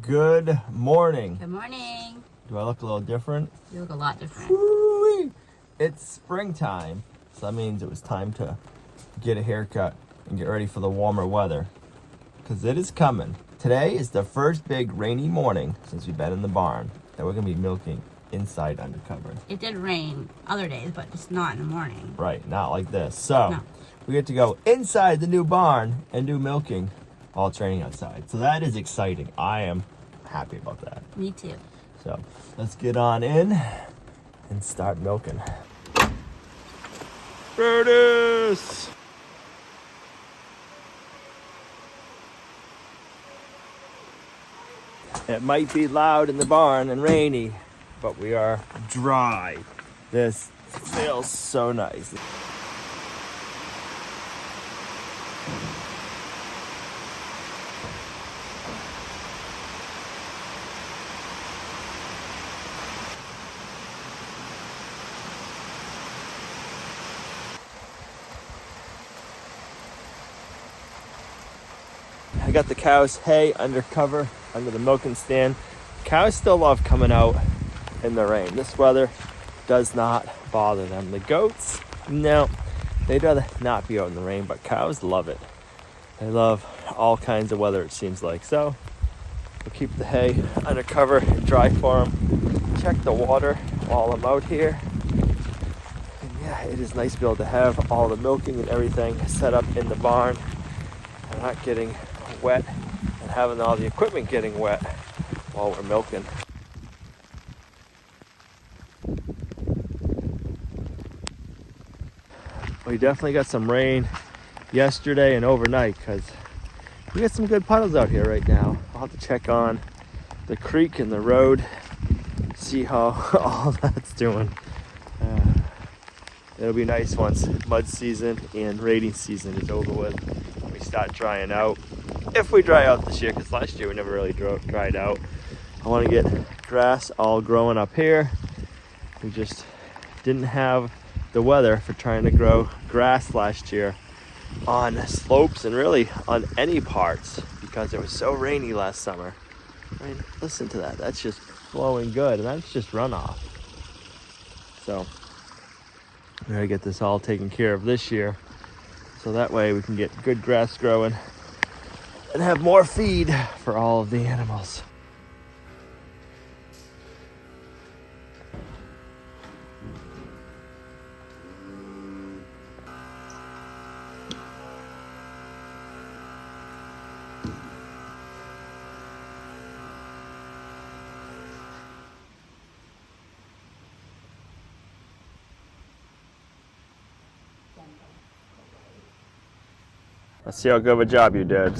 Good morning. Good morning. Do I look a little different? You look a lot different. Woo-wee. It's springtime, so that means it was time to get a haircut and get ready for the warmer weather, because it is coming. Today is the first big rainy morning since we've been in the barn that we're going to be milking inside undercover. It did rain other days, but it's not in the morning. Right, not like this. So No. we get to go inside the new barn and do milking while it's raining outside. So that is exciting. I am happy about that. Me too. So let's get on in and start milking. Brutus! It might be loud in the barn and rainy, but we are dry. This feels so nice. I got the cows' hay under cover, under the milking stand. Cows still love coming out in the rain. This weather does not bother them. The goats, no, they'd rather not be out in the rain, but cows love it. They love all kinds of weather, it seems like. So we'll keep the hay under cover and dry for them. Check the water while I'm out here. And yeah, it is nice to be able to have all the milking and everything set up in the barn and not getting wet and having all the equipment getting wet while we're milking. We definitely got some rain yesterday and overnight because we got some good puddles out here right now. I'll have to check on the creek and the road, see how all that's doing. It'll be nice once mud season and rainy season is over with. We start drying out. If we dry out this year, because last year we never really dried out. I want to get grass all growing up here. We just didn't have the weather for trying to grow grass last year on slopes and really on any parts because it was so rainy last summer. I mean, listen to that. That's just flowing good, and that's just runoff. So we gotta get this all taken care of this year, so that way we can get good grass growing and have more feed for all of the animals. Let's see how good of a job you did.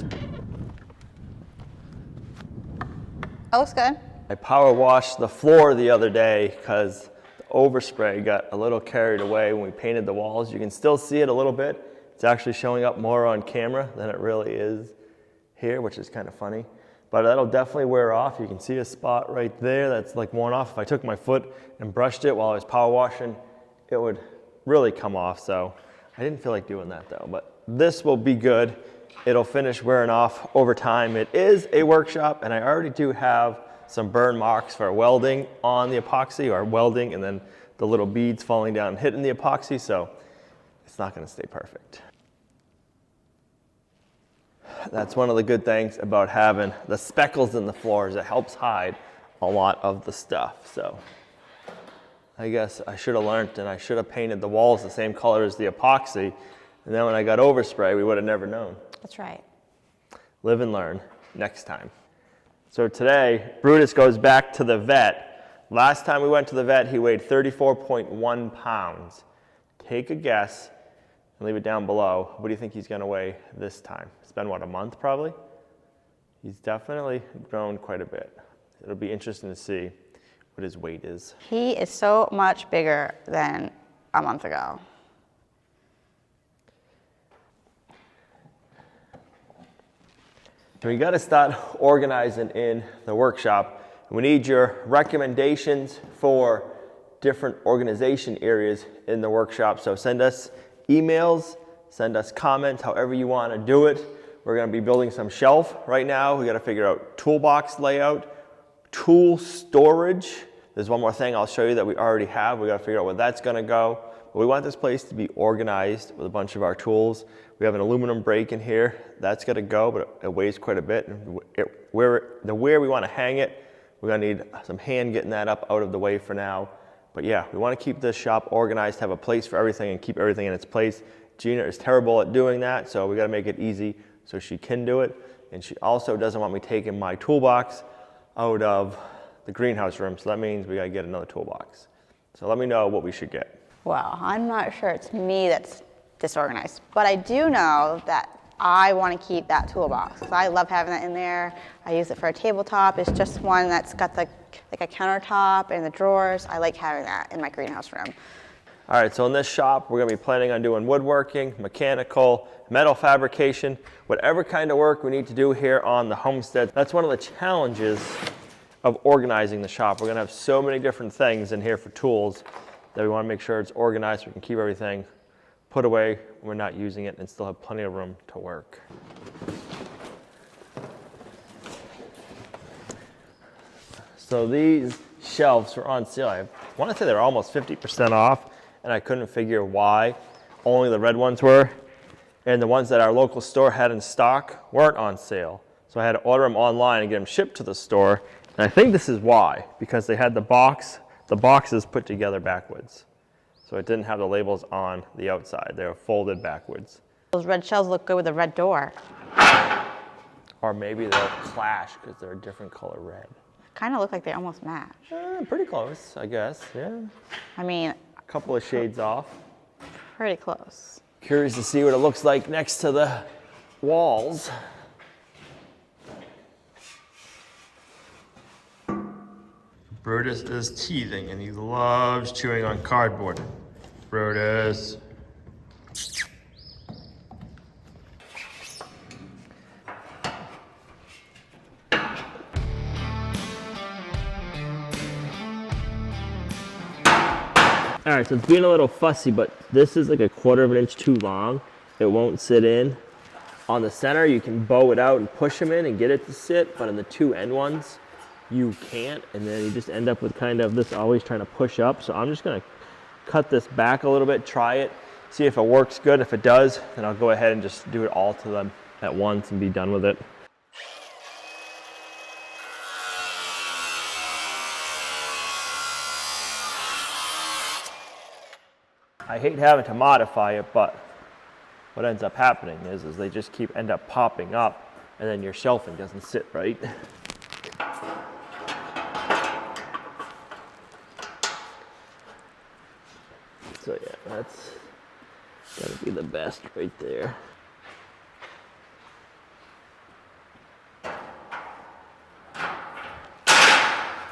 That looks good. I power washed the floor the other day because the overspray got a little carried away when we painted the walls. You can still see it a little bit. It's actually showing up more on camera than it really is here, which is kind of funny. But that'll definitely wear off. You can see a spot right there that's like worn off. If I took my foot and brushed it while I was power washing, it would really come off. So I didn't feel like doing that though, but this will be good. It'll finish wearing off over time. It is a workshop, and I already do have some burn marks for welding on the epoxy, or welding and then the little beads falling down and hitting the epoxy, so it's not gonna stay perfect. That's one of the good things about having the speckles in the floors. It helps hide a lot of the stuff. So I guess I should have learned, and I should have painted the walls the same color as the epoxy. And then when I got overspray, we would have never known. That's right. Live and learn next time. So today, Brutus goes back to the vet. Last time we went to the vet, he weighed 34.1 pounds. Take a guess and leave it down below. What do you think he's gonna weigh this time? It's been, what, a month probably? He's definitely grown quite a bit. It'll be interesting to see what his weight is. He is so much bigger than a month ago. So we got to start organizing in the workshop. We need your recommendations for different organization areas in the workshop. So send us emails, send us comments, however you want to do it. We're gonna be building some shelf right now. We gotta figure out toolbox layout, tool storage. There's one more thing I'll show you that we already have. We gotta figure out where that's gonna go. But we want this place to be organized with a bunch of our tools. We have an aluminum brake in here. That's gotta go, but it weighs quite a bit. Where we wanna hang it, we're gonna need some hand getting that up out of the way for now. But yeah, we wanna keep this shop organized, have a place for everything and keep everything in its place. Gina is terrible at doing that, so we gotta make it easy so she can do it. And she also doesn't want me taking my toolbox out of the greenhouse room, so that means we gotta get another toolbox. So let me know what we should get. Well, I'm not sure it's me that's disorganized, but I do know that I want to keep that toolbox. I love having that in there. I use it for a tabletop. It's just one that's got like a countertop and the drawers. I like having that in my greenhouse room. All right, so in this shop, we're gonna be planning on doing woodworking, mechanical, metal fabrication, whatever kind of work we need to do here on the homestead. That's one of the challenges of organizing the shop. We're gonna have so many different things in here for tools that we wanna make sure it's organized so we can keep everything put away when we're not using it and still have plenty of room to work. So these shelves were on sale. I wanna say they're almost 50% off, and I couldn't figure why. Only the red ones were, and the ones that our local store had in stock weren't on sale. So I had to order them online and get them shipped to the store. And I think this is why, because they had the boxes put together backwards. So it didn't have the labels on the outside. They were folded backwards. Those red shelves look good with a red door. Or maybe they'll clash because they're a different color red. Kind of look like they almost match. Pretty close, I guess, yeah. I mean, A couple of shades off. pretty close. Curious to see what it looks like next to the walls. Brutus is teething and he loves chewing on cardboard. Brutus. All right, so it's being a little fussy, but this is like a 1/4 of an inch too long. It won't sit in. On the center, you can bow it out and push them in and get it to sit, but on the two end ones, you can't, and then you just end up with kind of this always trying to push up. So I'm just gonna cut this back a little bit, try it, see if it works good. If it does, then I'll go ahead and just do it all to them at once and be done with it. I hate having to modify it, but what ends up happening is they just end up popping up, and then your shelving doesn't sit right. So yeah, that's gotta be the best right there.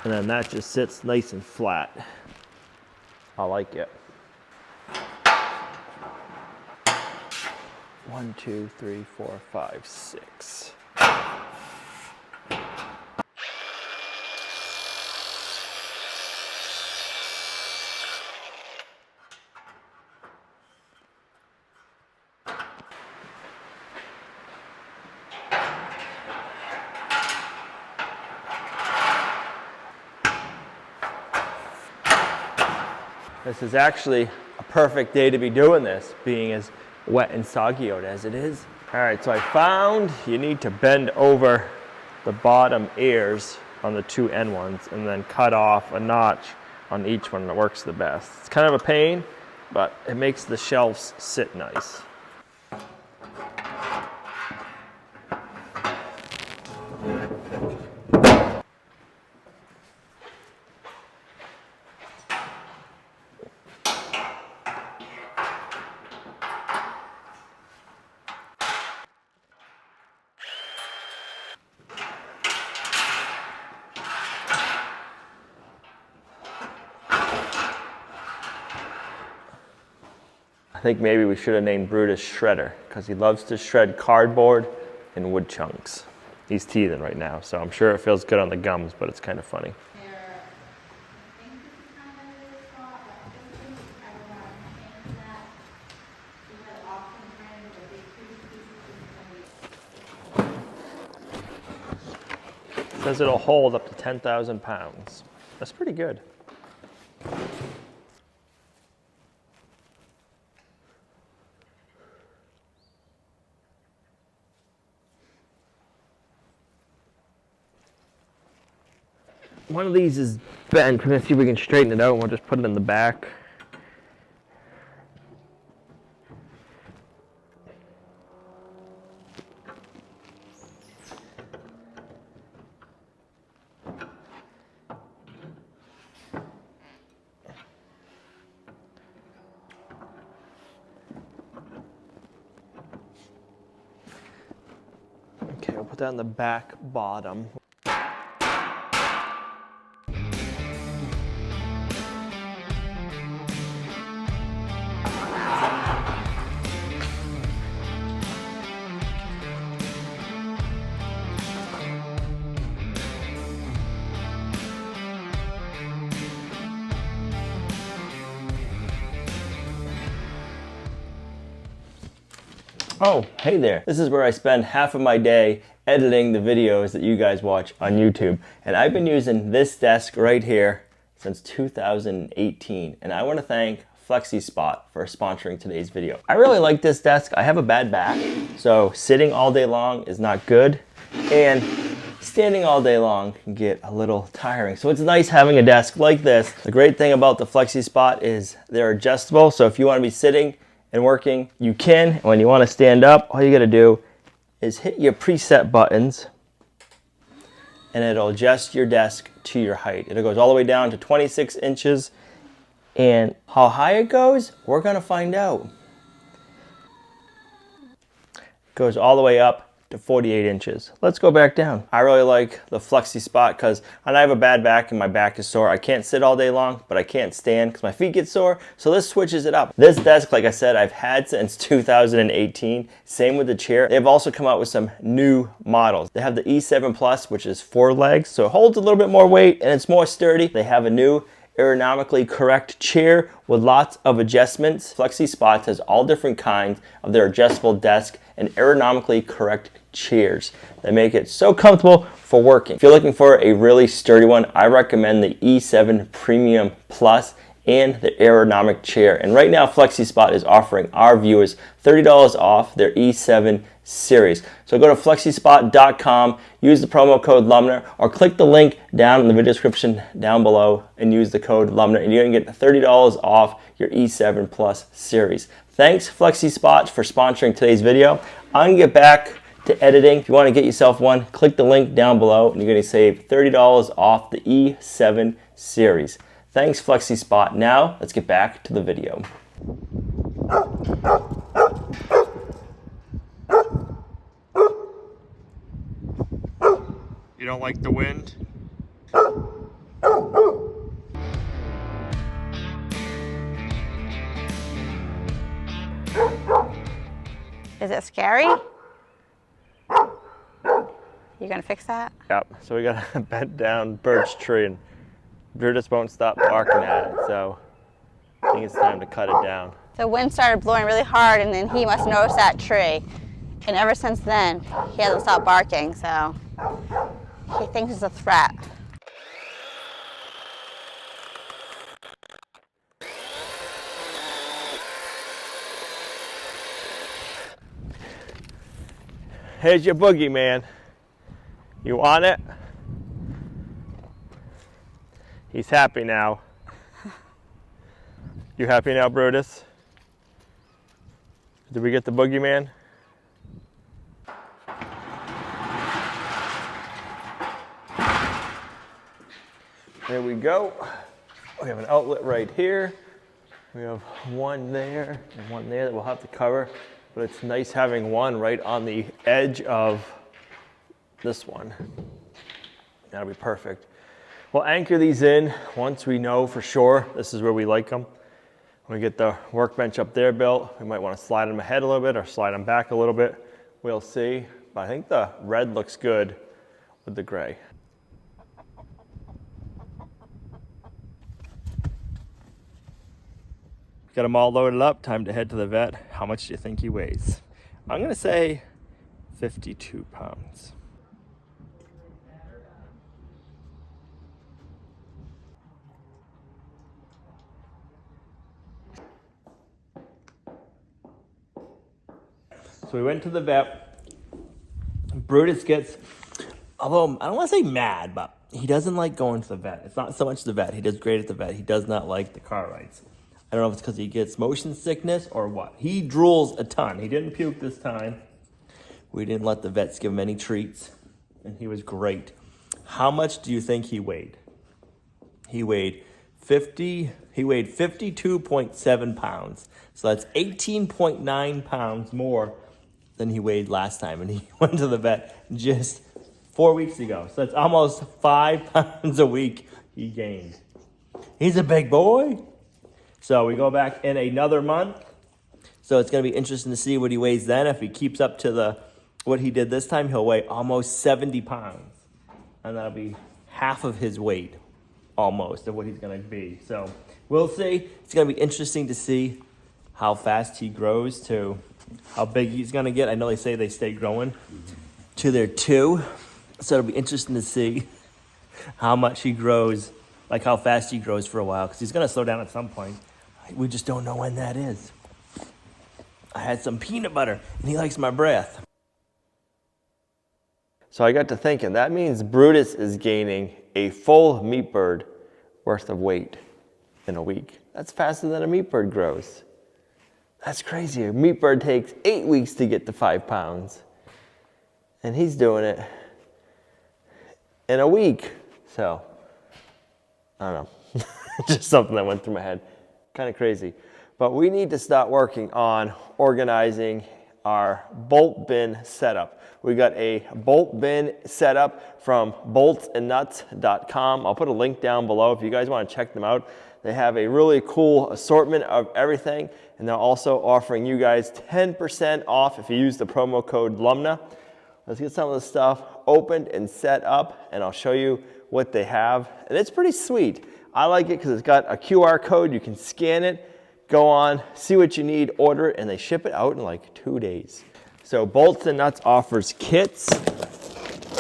And then that just sits nice and flat. I like it. 1, 2, 3, 4, 5, 6. This is actually a perfect day to be doing this, being as wet and soggy out as it is. All right, so I found you need to bend over the bottom ears on the two end ones and then cut off a notch on each one that works the best. It's kind of a pain, but it makes the shelves sit nice. I think maybe we should have named Brutus Shredder because he loves to shred cardboard and wood chunks. He's teething right now, so I'm sure it feels good on the gums, but it's kind of funny. says it'll hold up to 10,000 pounds. That's pretty good. One of these is bent. We're gonna see if we can straighten it out, and we'll just put it in the back. Okay, we'll put that on the back bottom. Oh, hey there. This is where I spend half of my day editing the videos that you guys watch on YouTube. And I've been using this desk right here since 2018. And I want to thank FlexiSpot for sponsoring today's video. I really like this desk. I have a bad back, so sitting all day long is not good. And standing all day long can get a little tiring. So it's nice having a desk like this. The great thing about the FlexiSpot is they're adjustable. So if you want to be sitting and working, you can. And when you want to stand up, all you got to do is hit your preset buttons and it'll adjust your desk to your height. It goes all the way down to 26 inches. And how high it goes, we're going to find out. It goes all the way up to 48 inches. Let's go back down. I really like the FlexiSpot because I have a bad back and my back is sore. I can't sit all day long, but I can't stand because my feet get sore. So this switches it up. This desk, like I said, I've had since 2018. Same with the chair. They've also come out with some new models. They have the E7 Plus, which is 4 legs, so it holds a little bit more weight and it's more sturdy. They have a new ergonomically correct chair with lots of adjustments. FlexiSpot has all different kinds of their adjustable desk and ergonomically correct chairs that make it so comfortable for working. If you're looking for a really sturdy one, I recommend the E7 Premium Plus and the ergonomic chair. And right now, FlexiSpot is offering our viewers $30 off their E7 series. So go to flexispot.com, use the promo code Lumnah, or click the link down in the video description down below and use the code Lumnah, and you're gonna get $30 off your E7 Plus series. Thanks FlexiSpot for sponsoring today's video. I'm gonna get back to editing. If you wanna get yourself one, click the link down below and you're gonna save $30 off the E7 series. Thanks FlexiSpot. Now, let's get back to the video. You don't like the wind? Is it scary? You gonna fix that? Yep, so we got a bent down birch tree and Brutus won't stop barking at it, so I think it's time to cut it down. The wind started blowing really hard and then he must notice that tree. And ever since then, he hasn't stopped barking, so he thinks it's a threat. Here's your boogeyman. You want it? He's happy now. You happy now, Brutus? Did we get the boogeyman? There we go. We have an outlet right here. We have one there and one there that we'll have to cover. But it's nice having one right on the edge of this one. That'll be perfect. We'll anchor these in once we know for sure this is where we like them. When we get the workbench up there built, we might want to slide them ahead a little bit or slide them back a little bit. We'll see. But I think the red looks good with the gray. Got them all loaded up. Time to head to the vet. How much do you think he weighs? I'm going to say 52 pounds. So we went to the vet. Brutus gets, although I don't want to say mad, but he doesn't like going to the vet. It's not so much the vet. He does great at the vet. He does not like the car rides. I don't know if it's because he gets motion sickness or what. He drools a ton. He didn't puke this time. We didn't let the vets give him any treats, and he was great. How much do you think he weighed? He weighed 52.7 pounds. So that's 18.9 pounds more than he weighed last time. And he went to the vet just 4 weeks ago. So that's almost 5 pounds a week he gained. He's a big boy. So we go back in another month. So it's going to be interesting to see what he weighs then. If he keeps up to what he did this time, he'll weigh almost 70 pounds. And that'll be half of his weight, almost, of what he's going to be. So we'll see. It's going to be interesting to see how fast he grows to how big he's going to get. I know they say they stay growing to their 2. So it'll be interesting to see how much he grows, like how fast he grows for a while, because he's going to slow down at some point. We just don't know when that is. I had some peanut butter, and he likes my breath. So I got to thinking, that means Brutus is gaining a full meat bird worth of weight in a week. That's faster than a meat bird grows. That's crazy. A meat bird takes 8 weeks to get to 5 pounds. And he's doing it in a week. So, I don't know. Just something that went through my head. Kind of crazy. But we need to start working on organizing our bolt bin setup. We got a bolt bin setup from boltsandnuts.com. I'll put a link down below if you guys want to check them out. They have a really cool assortment of everything, and they're also offering you guys 10% off if you use the promo code LUMNAH. Let's get some of the stuff opened and set up, and I'll show you what they have. And it's pretty sweet. I like it because it's got a QR code. You can scan it, go on, see what you need, order it, and they ship it out in like 2 days. So Bolts and Nuts offers kits.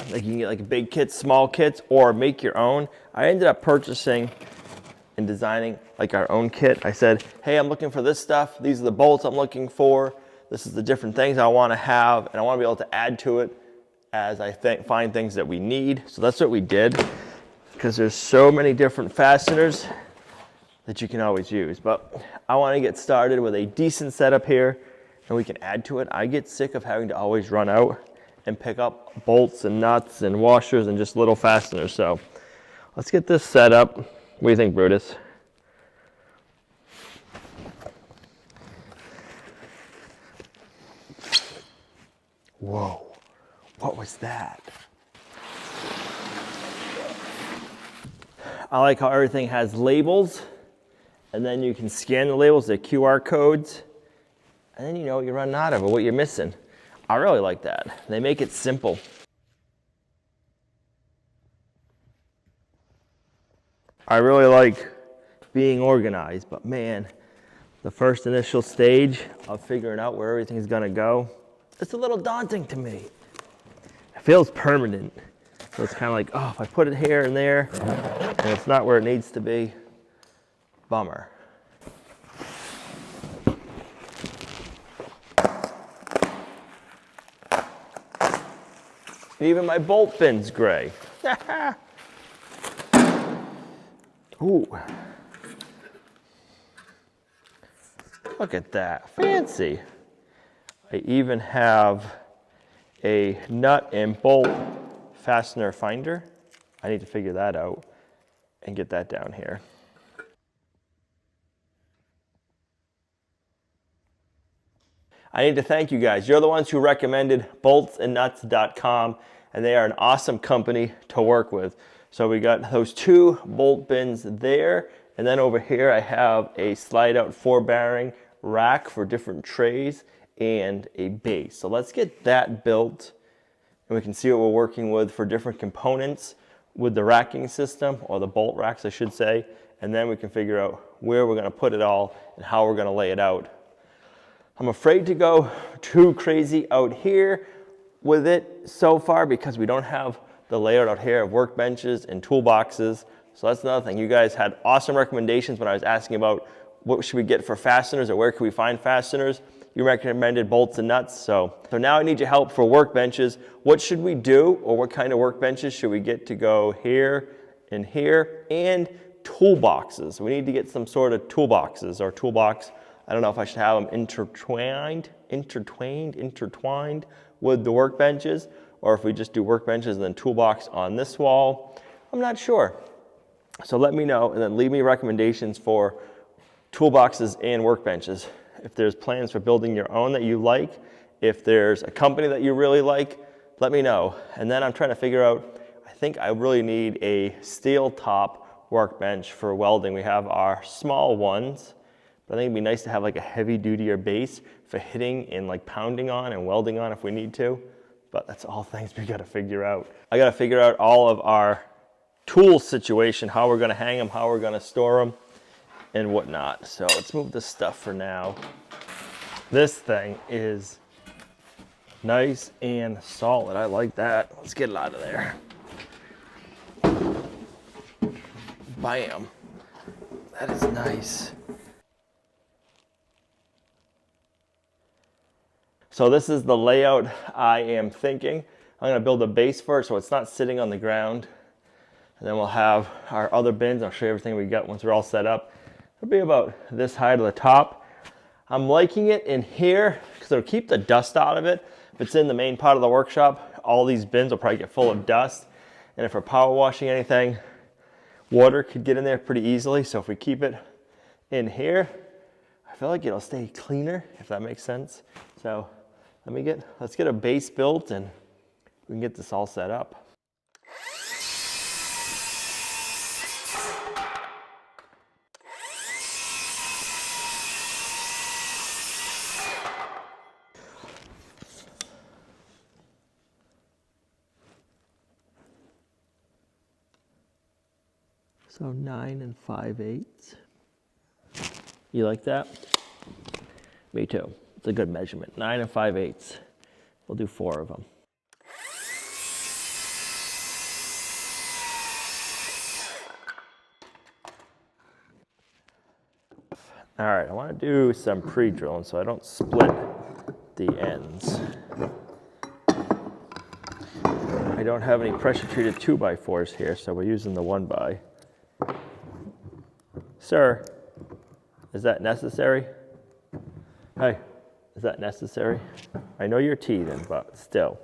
Like you can get like big kits, small kits, or make your own. I ended up purchasing and designing like our own kit. I said, hey, I'm looking for this stuff. These are the bolts I'm looking for. This is the different things I want to have, and I want to be able to add to it as I find things that we need. So that's what we did, because there's so many different fasteners that you can always use. But I want to get started with a decent setup here, and we can add to it. I get sick of having to always run out and pick up bolts and nuts and washers and just little fasteners. So let's get this set up. What do you think, Brutus? Whoa, what was that? I like how everything has labels, and then you can scan the labels, they're QR codes, and then you know what you're running out of or what you're missing. I really like that. They make it simple. I really like being organized, but man, the first initial stage of figuring out where everything's gonna go, it's a little daunting to me. It feels permanent. So it's kind of like, oh, if I put it here and there, and it's not where it needs to be, bummer. Even my bolt bin's gray. Ooh. Look at that, fancy. I even have a nut and bolt fastener finder. I need to figure that out and get that down here. I need to thank you guys. You're the ones who recommended boltsandnuts.com, and they are an awesome company to work with. So we got those 2 bolt bins there, and then over here I have a slide out 4-bearing rack for different trays and a base. So let's get that built, and we can see what we're working with for different components with the racking system, or the bolt racks I should say, and then we can figure out where we're gonna put it all and how we're gonna lay it out. I'm afraid to go too crazy out here with it so far because we don't have the layout out here of workbenches and toolboxes. So that's another thing. You guys had awesome recommendations when I was asking about what should we get for fasteners or where can we find fasteners. You recommended bolts and nuts, so now I need your help for workbenches. What should we do, or what kind of workbenches should we get to go here and here? And toolboxes. We need to get some sort of toolboxes or toolbox. I don't know if I should have them intertwined with the workbenches, or if we just do workbenches and then toolbox on this wall. I'm not sure. So let me know, and then leave me recommendations for toolboxes and workbenches. If there's plans for building your own that you like, if there's a company that you really like, let me know. And then I'm trying to figure out, I think I really need a steel top workbench for welding. We have our small ones, but I think it'd be nice to have like a heavy duty base for hitting and like pounding on and welding on if we need to. But that's all things we gotta figure out. I gotta figure out all of our tool situation, how we're gonna hang them, how we're gonna store them, and whatnot. So let's move this stuff for now. This thing is nice and solid. I like that. Let's get it out of there. Bam. That is nice. So this is the layout I am thinking. I'm gonna build a base first so it's not sitting on the ground. And then we'll have our other bins. I'll show you everything we got once we're all set up. It'll be about this high to the top. I'm liking it in here because it'll keep the dust out of it. If it's in the main part of the workshop, all these bins will probably get full of dust. And if we're power washing anything, water could get in there pretty easily. So if we keep it in here, I feel like it'll stay cleaner, if that makes sense. So let's get a base built and we can get this all set up. So 9 5/8. You like that? Me too. It's a good measurement. 9 5/8. We'll do 4 of them. All right, I want to do some pre-drilling so I don't split the ends. I don't have any pressure treated 2x4s here, so we're using the 1x. Sir, is that necessary? Hey, is that necessary? I know you're teething, but still.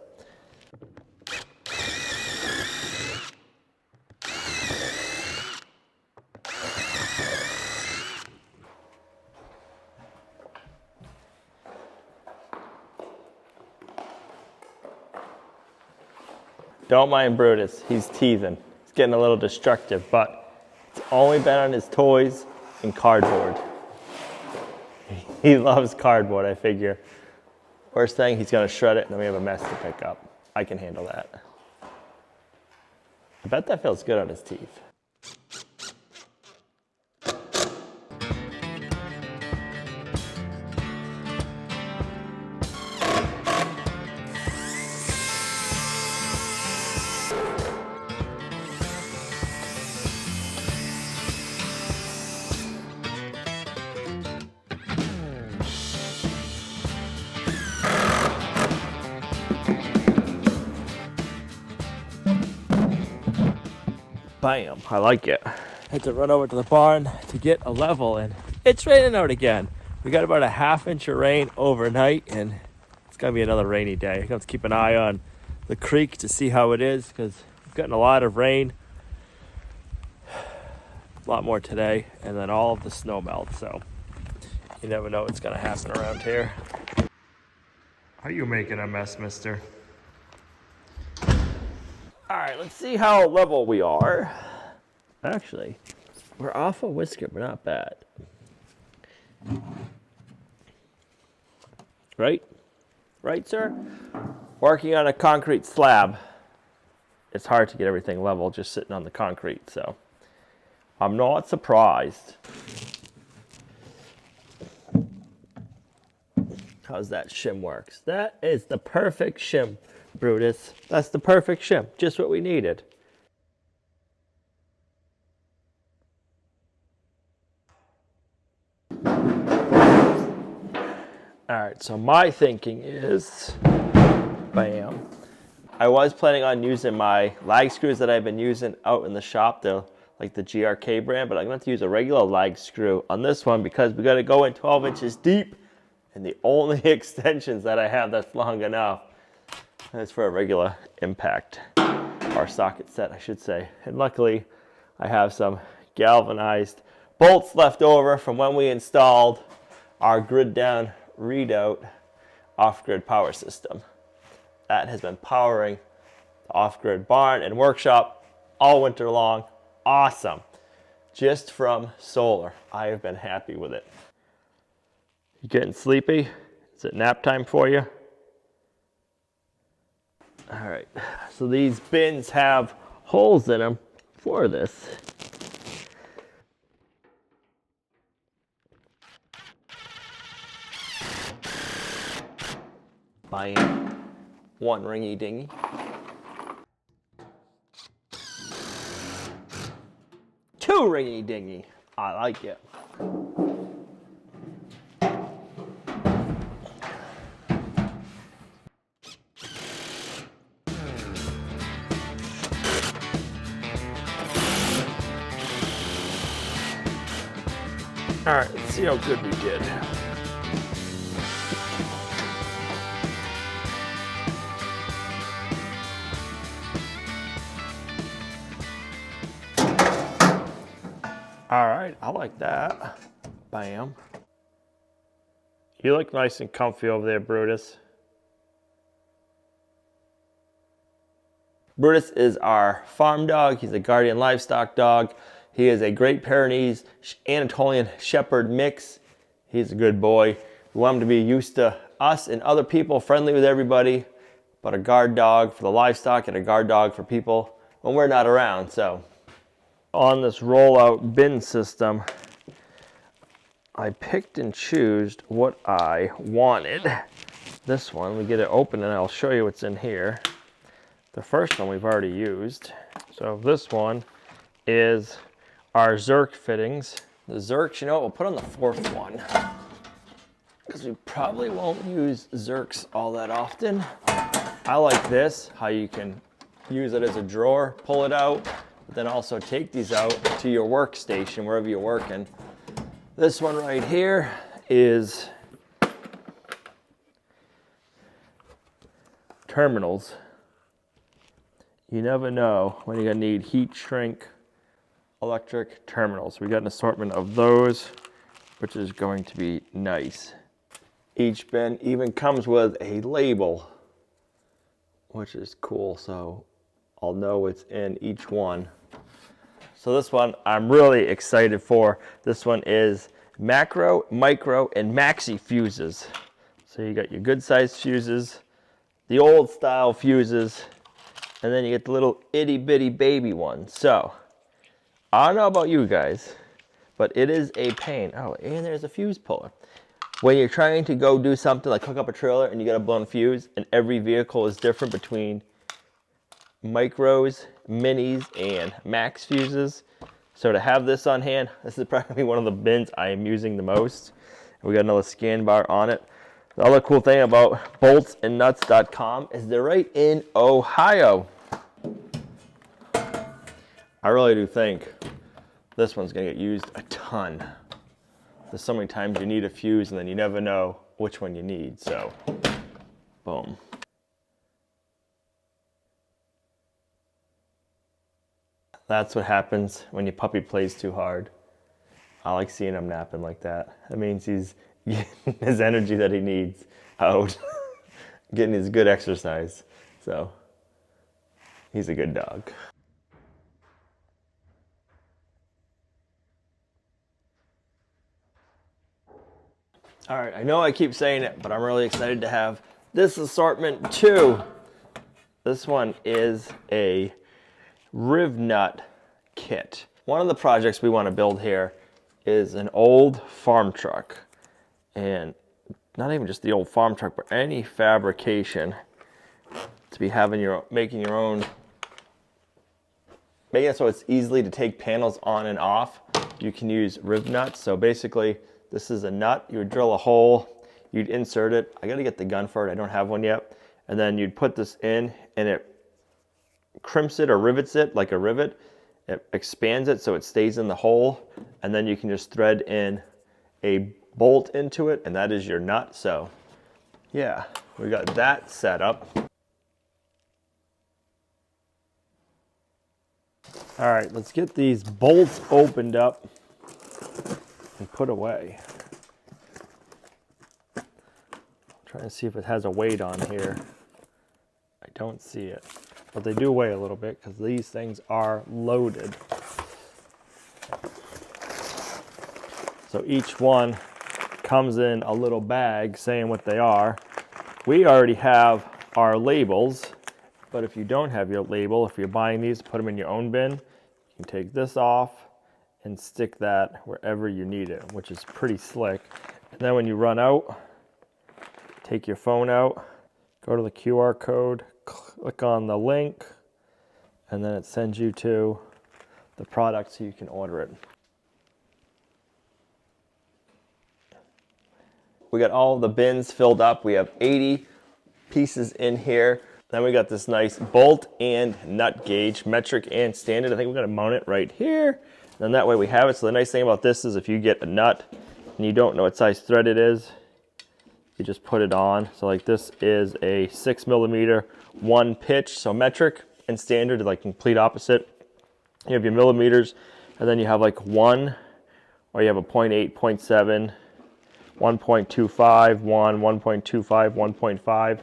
Don't mind Brutus, he's teething. He's getting a little destructive, but it's only been on his toys and cardboard. He loves cardboard, I figure. Worst thing, he's gonna shred it and then we have a mess to pick up. I can handle that. I bet that feels good on his teeth. Bam, I like it. Had to run over to the barn to get a level and it's raining out again. We got about a ½ inch of rain overnight and it's gonna be another rainy day. I have to keep an eye on the creek to see how it is because we've gotten a lot of rain. A lot more today and then all of the snow melts, so you never know what's gonna happen around here. Are you making a mess, mister? All right, let's see how level we are. Actually, we're off a whisker, but not bad. Right? Right, sir? Working on a concrete slab. It's hard to get everything level just sitting on the concrete, so I'm not surprised. How's that shim works? That is the perfect shim. Brutus, that's the perfect shim, just what we needed. All right, so my thinking is, bam. I was planning on using my lag screws that I've been using out in the shop. They're like the GRK brand, but I'm going to use a regular lag screw on this one because we got to go in 12 inches deep, and the only extensions that I have that's long enough is for a regular impact, or socket set, I should say. And luckily, I have some galvanized bolts left over from when we installed our grid down readout off-grid power system. That has been powering the off-grid barn and workshop all winter long. Awesome. Just from solar. I have been happy with it. You getting sleepy? Is it nap time for you? All right, so these bins have holes in them for this. Buying one ringy dingy. Two ringy dingy. I like it. All right, let's see how good we did. All right, I like that. Bam. You look nice and comfy over there, Brutus. Brutus is our farm dog. He's a guardian livestock dog. He is a Great Pyrenees Anatolian Shepherd mix. He's a good boy. We want him to be used to us and other people, friendly with everybody, but a guard dog for the livestock and a guard dog for people when we're not around. So on this rollout bin system, I picked and chose what I wanted. This one, we get it open and I'll show you what's in here. The first one we've already used. So this one is our Zerk fittings. The Zerks, you know what, we'll put on the fourth one because we probably won't use Zerks all that often. I like this, how you can use it as a drawer, pull it out, but then also take these out to your workstation, wherever you're working. This one right here is terminals. You never know when you're gonna need heat shrink electric terminals. We got an assortment of those, which is going to be nice. Each bin even comes with a label, which is cool, so I'll know what's in each one. So this one I'm really excited for. This one is macro, micro, and maxi fuses. So you got your good size fuses, the old style fuses, and then you get the little itty bitty baby ones. So I don't know about you guys, but it is a pain. Oh, and there's a fuse puller. When you're trying to go do something like hook up a trailer and you got a blown fuse, and every vehicle is different between micros, minis, and max fuses. So to have this on hand, this is probably one of the bins I am using the most. We got another scan bar on it. The other cool thing about boltsandnuts.com is they're right in Ohio. I really do think this one's gonna get used a ton. There's so many times you need a fuse and then you never know which one you need, so boom. That's what happens when your puppy plays too hard. I like seeing him napping like that. That means he's getting his energy that he needs out, getting his good exercise. So he's a good dog. All right, I know I keep saying it, but I'm really excited to have this assortment too. This one is a riv nut kit. One of the projects we want to build here is an old farm truck, and not even just the old farm truck, but any fabrication to be making your own, making it so it's easily to take panels on and off. You can use riv nuts. So basically, this is a nut. You would drill a hole. you'd insert it. I gotta get the gun for it, I don't have one yet. And then you'd put this in and it crimps it or rivets it like a rivet. It expands it so it stays in the hole. And then you can just thread in a bolt into it and that is your nut. So yeah, we got that set up. All right, let's get these bolts opened up and put away. I'm trying to see if it has a weight on here. I don't see it, but they do weigh a little bit because these things are loaded. So each one comes in a little bag saying what they are. We already have our labels, but if you don't have your label, if you're buying these, put them in your own bin. You can take this off and stick that wherever you need it, which is pretty slick. And then when you run out, take your phone out, go to the QR code, click on the link, and then it sends you to the product so you can order it. We got all the bins filled up. We have 80 pieces in here. Then we got this nice bolt and nut gauge, metric and standard. I think we're gonna mount it right here. And that way we have it. So the nice thing about this is if you get a nut and you don't know what size thread it is, you just put it on. So like this is a 6mm, 1 pitch. So metric and standard are like complete opposite. You have your millimeters and then you have like 1, or you have a 0.8, 0.7, 1.25, 1, 1.25, 1.5.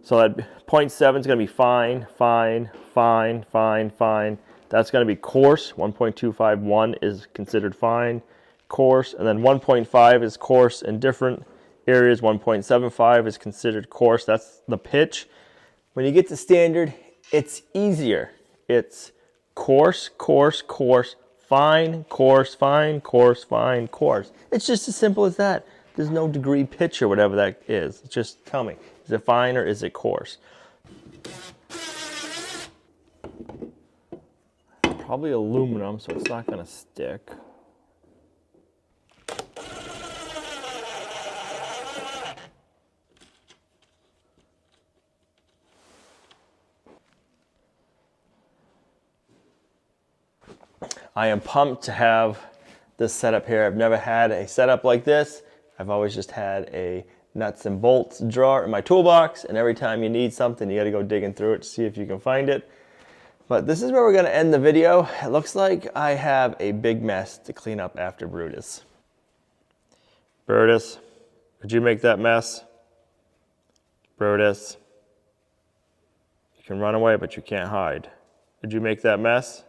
So that 0.7 is going to be fine, fine, fine, fine, fine. That's going to be coarse. 1.25, 1 is considered fine, coarse. And then 1.5 is coarse in different areas. 1.75 is considered coarse. That's the pitch. When you get to standard, it's easier. It's coarse, coarse, coarse, fine, coarse, fine, coarse, fine, coarse. It's just as simple as that. There's no degree pitch or whatever that is. Just tell me, is it fine or is it coarse? Probably aluminum, so it's not gonna stick. I am pumped to have this setup here. I've never had a setup like this. I've always just had a nuts and bolts drawer in my toolbox, and every time you need something, you gotta go digging through it to see if you can find it. But this is where we're gonna end the video. It looks like I have a big mess to clean up after Brutus. Brutus, did you make that mess? Brutus, you can run away, but you can't hide. Did you make that mess?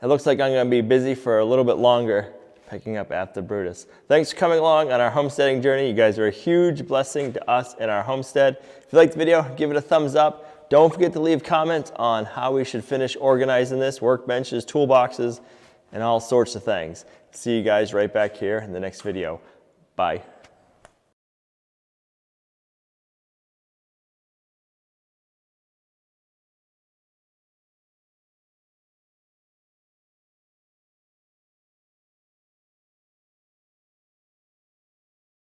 It looks like I'm gonna be busy for a little bit longer picking up after Brutus. Thanks for coming along on our homesteading journey. You guys are a huge blessing to us in our homestead. If you liked the video, give it a thumbs up. Don't forget to leave comments on how we should finish organizing this, workbenches, toolboxes, and all sorts of things. See you guys right back here in the next video. Bye.